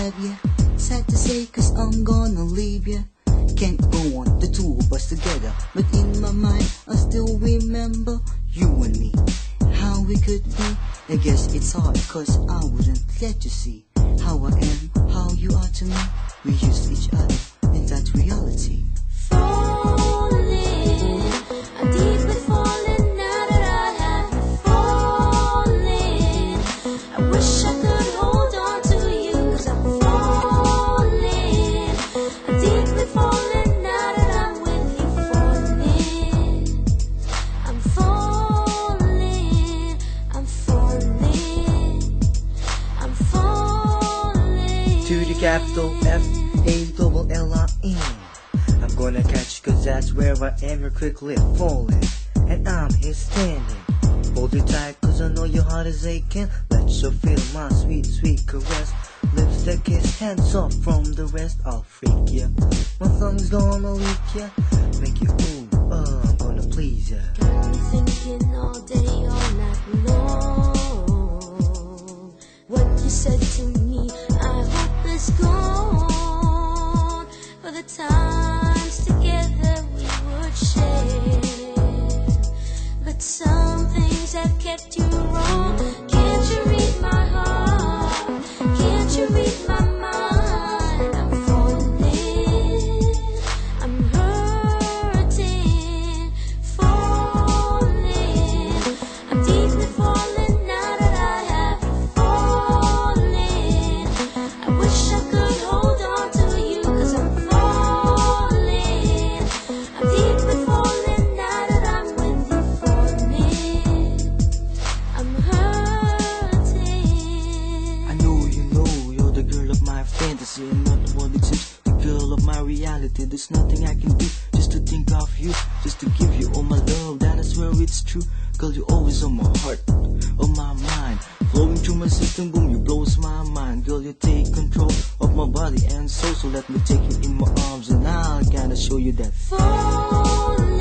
have ya. Sad to say, cause I'm gonna leave ya. Can't go on, the two of us together. But in my mind, I still remember you and me. How we could be, I guess it's hard, cause I wouldn't let you see how I am, how you are to me. We used each other, and that's reality. Falling, I'm deeply falling now that I have you falling. I wish I could hold on to you, cause I'm falling. I'm deeply falling now that I'm with you falling. I'm falling, I'm falling, I'm falling. To the capital F-A-double-L-I-N. I'm gonna catch you cause that's where I am. You're quickly falling, and I'm here standing. Hold you tight cause I know your heart is aching. Let you feel my sweet, sweet caress. Lips that kiss, hands off from the rest. I'll freak ya, my tongue's gonna leak ya. Make you ooh, I'm gonna please ya. Got me thinking all day, all night long. What you said to me, I hope is gone. For the times together we would share, but some things have kept you wrong. Can't you read my heart? Can't you read my mind? I'm falling, I'm hurting, falling. I'm deeply falling now that I have you falling. I wish I could hold on to you, cause I'm falling. I'm deeply falling now that I'm with you falling. I'm hurting. I know you're the girl of my fantasy, and not what exists, the girl of my reality. There's nothing I can do just to think of you, just to give you all my love. That I swear it's true. Girl, you're always on my heart, on my mind, flowing through my system. Boom, you blows my mind. Girl, you take control of my body and soul, so let me take you in my arms, and I gotta show you that. Falling.